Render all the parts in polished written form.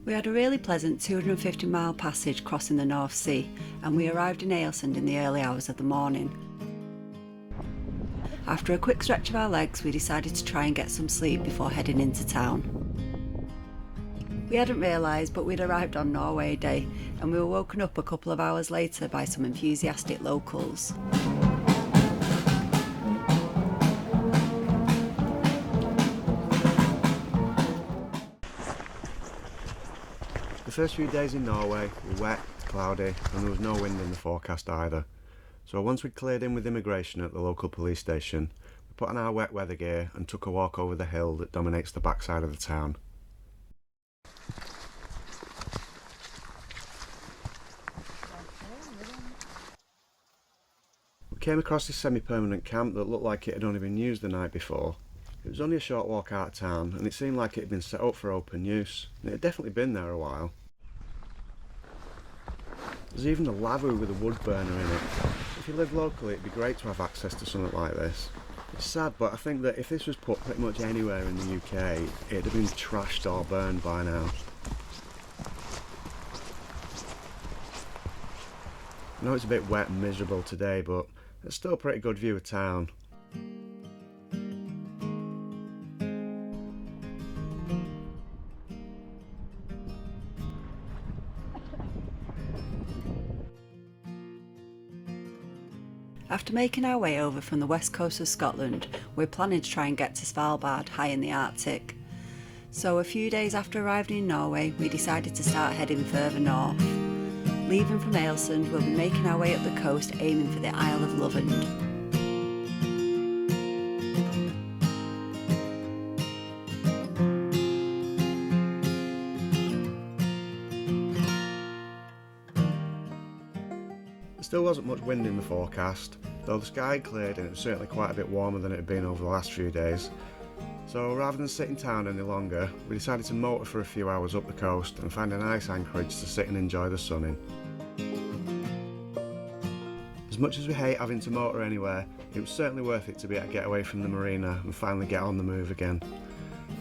We had a really pleasant 250-mile passage crossing the North Sea, and we arrived in Ålesund in the early hours of the morning. After a quick stretch of our legs, we decided to try and get some sleep before heading into town. We hadn't realised, but we'd arrived on Norway Day, and we were woken up a couple of hours later by some enthusiastic locals. The first few days in Norway were wet, cloudy, and there was no wind in the forecast either. So once we'd cleared in with immigration at the local police station, we put on our wet weather gear and took a walk over the hill that dominates the backside of the town. We came across this semi-permanent camp that looked like it had only been used the night before. It was only a short walk out of town, and it seemed like it had been set up for open use, and it had definitely been there a while. There's even a lavabo with a wood burner in it. If you live locally, it'd be great to have access to something like this. It's sad, but I think that if this was put pretty much anywhere in the UK, it'd have been trashed or burned by now. I know it's a bit wet and miserable today, but it's still a pretty good view of town. After making our way over from the west coast of Scotland, we're planning to try and get to Svalbard, high in the Arctic. So a few days after arriving in Norway, we decided to start heading further north. Leaving from Ålesund, we'll be making our way up the coast, aiming for the Isle of Lovund. There still wasn't much wind in the forecast, though the sky had cleared and it was certainly quite a bit warmer than it had been over the last few days. So rather than sit in town any longer, we decided to motor for a few hours up the coast and find a nice anchorage to sit and enjoy the sun in. As much as we hate having to motor anywhere, it was certainly worth it to be able to get away from the marina and finally get on the move again.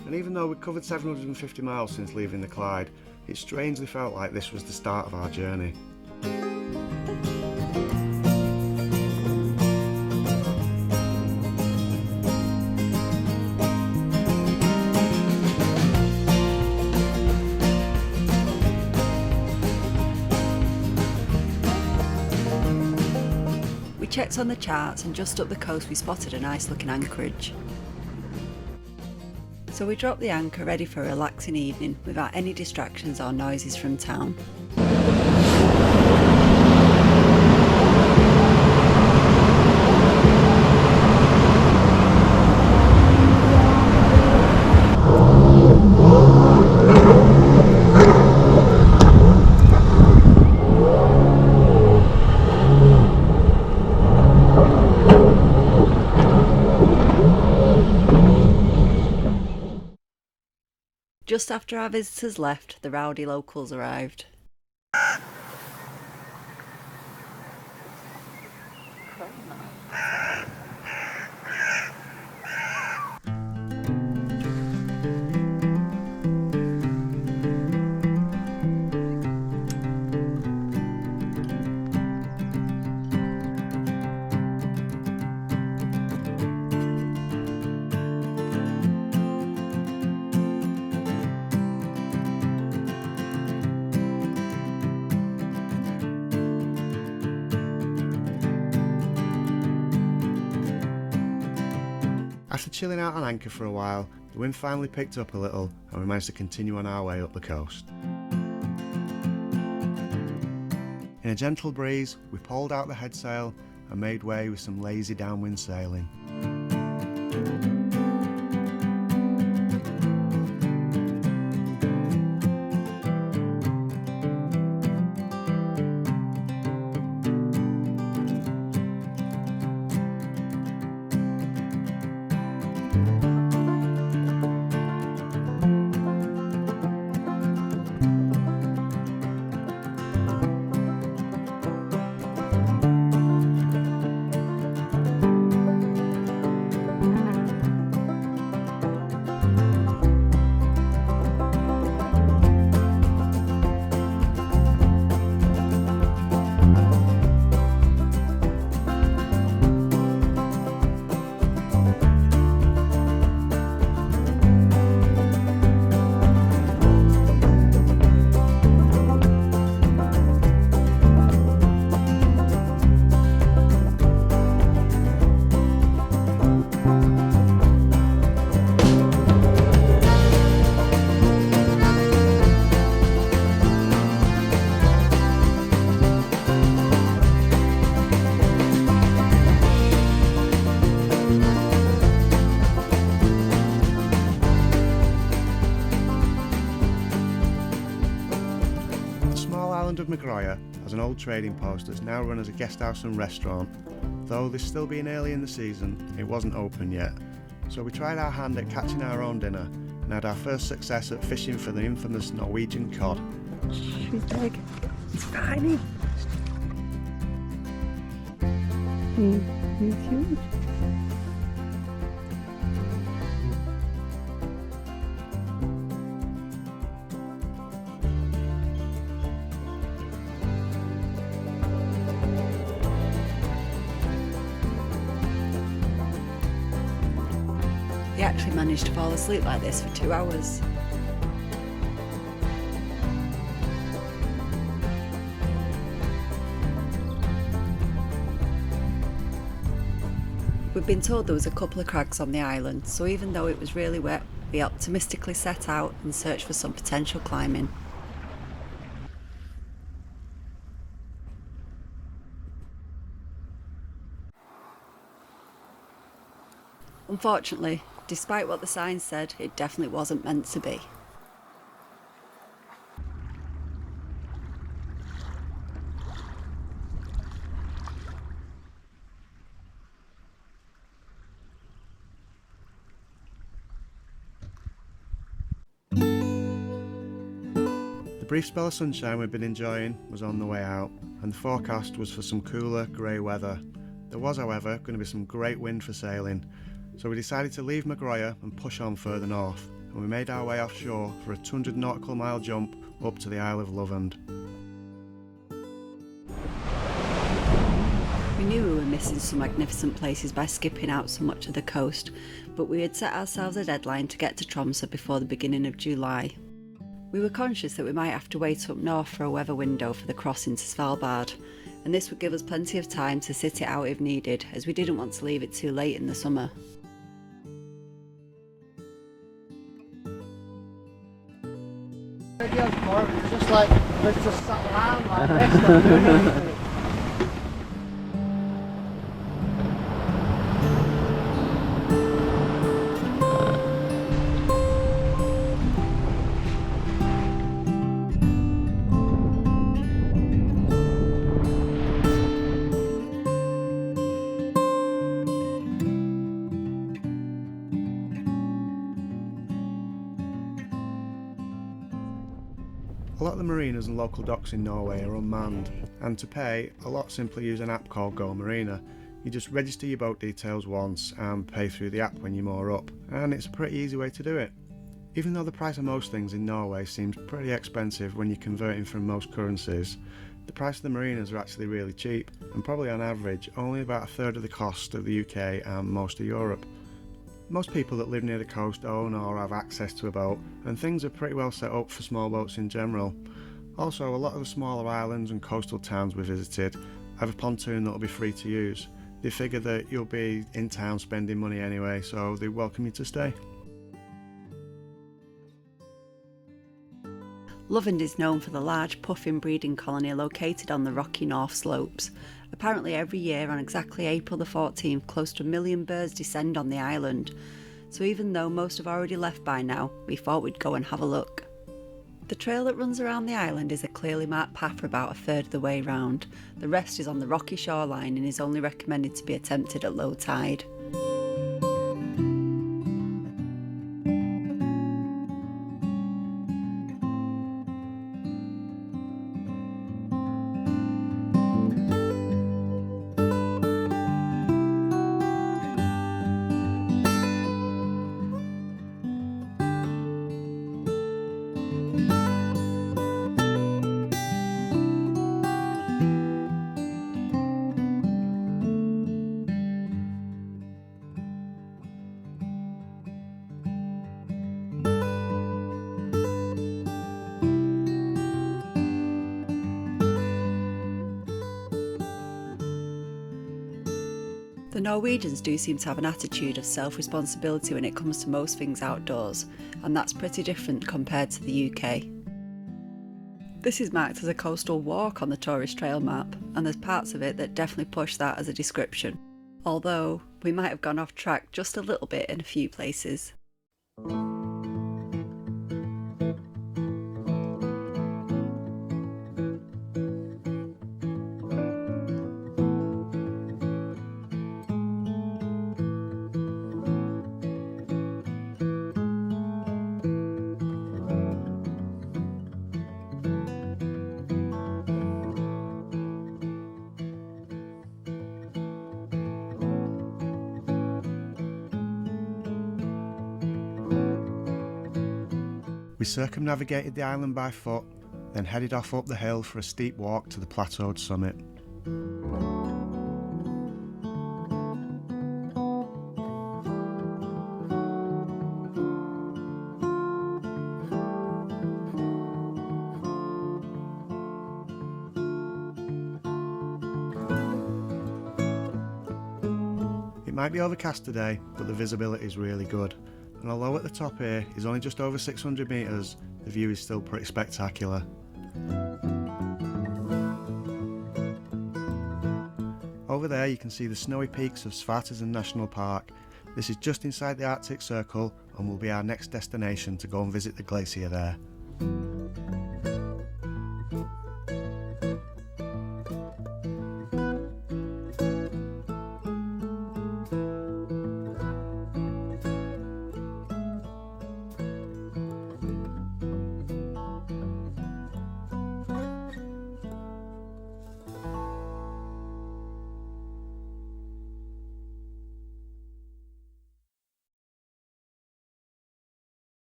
And even though we'd covered 750 miles since leaving the Clyde, it strangely felt like this was the start of our journey. We checked on the charts, and just up the coast we spotted a nice looking anchorage. So we dropped the anchor ready for a relaxing evening without any distractions or noises from town. Just after our visitors left, the rowdy locals arrived. After chilling out on anchor for a while, the wind finally picked up a little and we managed to continue on our way up the coast. In a gentle breeze, we pulled out the headsail and made way with some lazy downwind sailing. island of McGraw has an old trading post that's now run as a guest house and restaurant. Though this still being early in the season, it wasn't open yet. So we tried our hand at catching our own dinner and had our first success at fishing for the infamous Norwegian cod. She's big. It's tiny. He's huge. He actually managed to fall asleep like this for 2 hours. We'd been told there was a couple of crags on the island, so even though it was really wet, we optimistically set out and searched for some potential climbing. Unfortunately, despite what the sign said, it definitely wasn't meant to be. The brief spell of sunshine we'd been enjoying was on the way out, and the forecast was for some cooler, grey weather. There was, however, going to be some great wind for sailing, so we decided to leave McGraw and push on further north, and we made our way offshore for a 200 nautical mile jump up to the Isle of Lovund. We knew we were missing some magnificent places by skipping out so much of the coast, but we had set ourselves a deadline to get to Tromsø before the beginning of July. We were conscious that we might have to wait up north for a weather window for the crossing to Svalbard, and this would give us plenty of time to sit it out if needed, as we didn't want to leave it too late in the summer. It's just like, let's just sat around like this, not doing anything. A lot of the marinas and local docks in Norway are unmanned, and to pay, a lot simply use an app called Go Marina. You just register your boat details once and pay through the app when you moor up, and it's a pretty easy way to do it. Even though the price of most things in Norway seems pretty expensive when you're converting from most currencies, the price of the marinas are actually really cheap, and probably on average only about a third of the cost of the UK and most of Europe. Most people that live near the coast own or have access to a boat, and things are pretty well set up for small boats in general. Also, a lot of the smaller islands and coastal towns we visited have a pontoon that will be free to use. They figure that you'll be in town spending money anyway, so they welcome you to stay. Lovund is known for the large puffin breeding colony located on the rocky north slopes. Apparently every year on exactly April the 14th, close to 1 million birds descend on the island. So even though most have already left by now, we thought we'd go and have a look. The trail that runs around the island is a clearly marked path for about a third of the way round. The rest is on the rocky shoreline and is only recommended to be attempted at low tide. The Norwegians do seem to have an attitude of self-responsibility when it comes to most things outdoors, and that's pretty different compared to the UK. This is marked as a coastal walk on the tourist trail map, and there's parts of it that definitely push that as a description, although we might have gone off track just a little bit in a few places. We circumnavigated the island by foot, then headed off up the hill for a steep walk to the plateaued summit. It might be overcast today, but the visibility is really good, and although at the top here is only just over 600 metres, the view is still pretty spectacular. Over there you can see the snowy peaks of Svartisen National Park. This is just inside the Arctic Circle and will be our next destination to go and visit the glacier there.